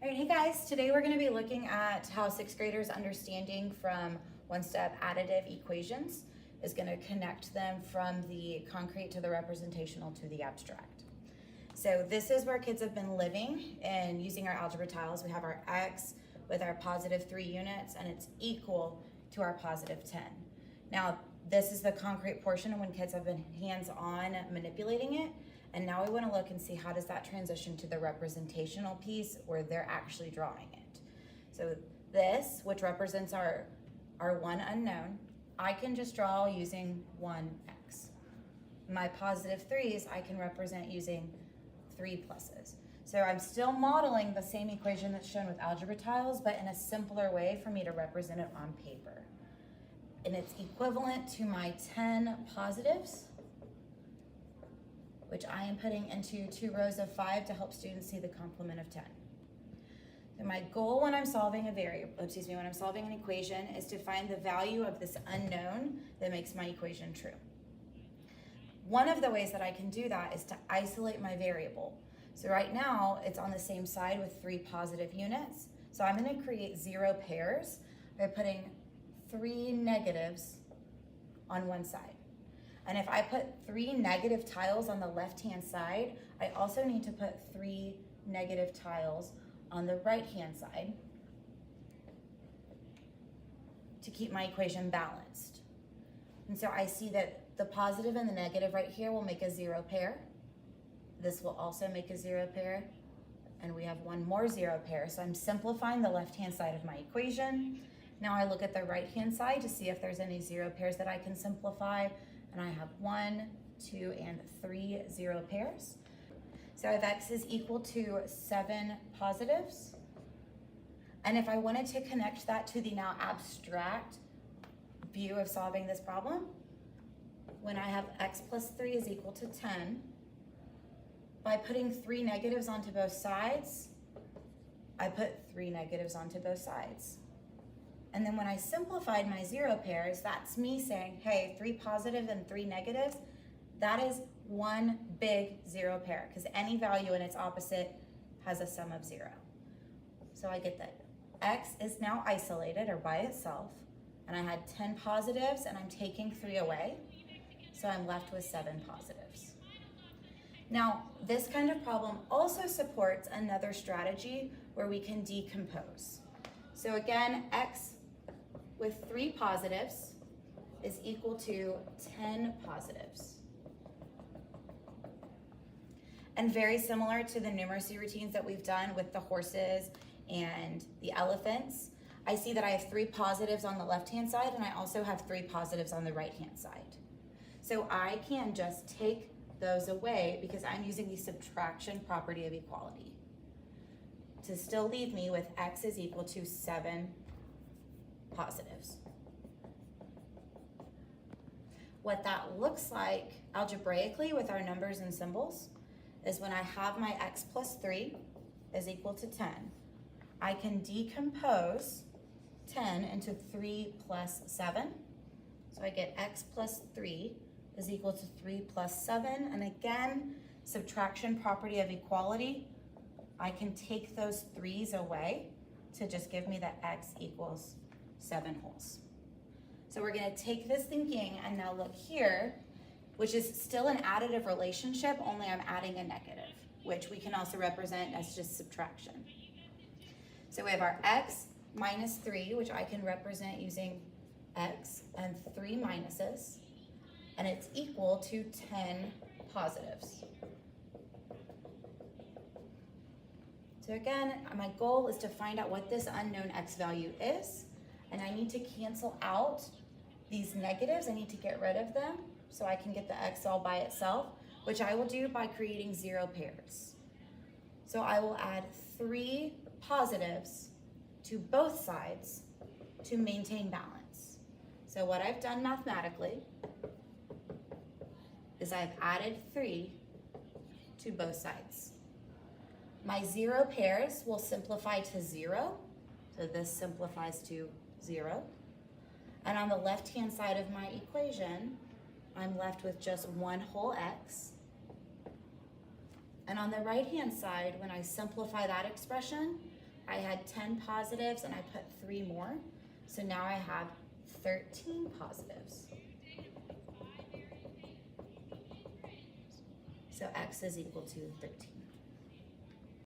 All right, hey guys, today we're going to be looking at how sixth graders understanding from one-step additive equations is going to connect them from the concrete to the representational to the abstract. So this is where kids have been living and using our algebra tiles. We have our x with our positive 3 units and it's equal to our positive 10. Now this is the concrete portion when kids have been hands-on manipulating it. And now we want to look and see how does that transition to the representational piece where they're actually drawing it. So this, which represents our one unknown, I can just draw using 1x. My positive 3's I can represent using 3 pluses. So I'm still modeling the same equation that's shown with algebra tiles, but in a simpler way for me to represent it on paper. And it's equivalent to my 10 positives, which I am putting into 2 rows of 5 to help students see the complement of 10. So my goal when I'm solving when I'm solving an equation is to find the value of this unknown that makes my equation true. One of the ways that I can do that is to isolate my variable. So right now it's on the same side with 3 positive units. So I'm going to create 0 pairs by putting 3 negatives on one side. And if I put 3 negative tiles on the left-hand side, I also need to put 3 negative tiles on the right-hand side to keep my equation balanced. And so I see that the positive and the negative right here will make a 0 pair. This will also make a 0 pair. And we have one more 0 pair. So I'm simplifying the left-hand side of my equation. Now I look at the right-hand side to see if there's any 0 pairs that I can simplify. And I have 1, 2, and 3 0 pairs. So if x is equal to 7 positives, and if I wanted to connect that to the now abstract view of solving this problem, when I have x plus 3 is equal to 10, by putting 3 negatives onto both sides, I put 3 negatives onto both sides. And then when I simplified my 0 pairs, that's me saying, hey, 3 positive and 3 negatives, that is one big 0 pair because any value in its opposite has a sum of 0. So I get that x is now isolated or by itself, and I had 10 positives and I'm taking 3 away, so I'm left with 7 positives. Now, this kind of problem also supports another strategy where we can decompose. So again, x with 3 positives is equal to 10 positives. And very similar to the numeracy routines that we've done with the horses and the elephants, I see that I have 3 positives on the left-hand side and I also have 3 positives on the right-hand side. So I can just take those away because I'm using the subtraction property of equality to still leave me with x is equal to 7 positives. What that looks like algebraically with our numbers and symbols is when I have my x plus 3 is equal to 10, I can decompose 10 into 3 plus 7. So I get x plus 3 is equal to 3 plus 7. And again, subtraction property of equality, I can take those 3's away to just give me that x equals 7 wholes. So we're going to take this thinking and now look here, which is still an additive relationship, only I'm adding a negative, which we can also represent as just subtraction. So we have our x minus 3, which I can represent using x and 3 minuses, and it's equal to 10 positives. So again, my goal is to find out what this unknown x value is, and I need to cancel out these negatives. I need to get rid of them so I can get the x all by itself, which I will do by creating 0 pairs. So I will add 3 positives to both sides to maintain balance. So what I've done mathematically is I've added 3 to both sides. My 0 pairs will simplify to 0, so this simplifies to 0. And on the left-hand side of my equation, I'm left with just 1 whole x. And on the right-hand side, when I simplify that expression, I had 10 positives and I put 3 more. So now I have 13 positives. So x is equal to 13.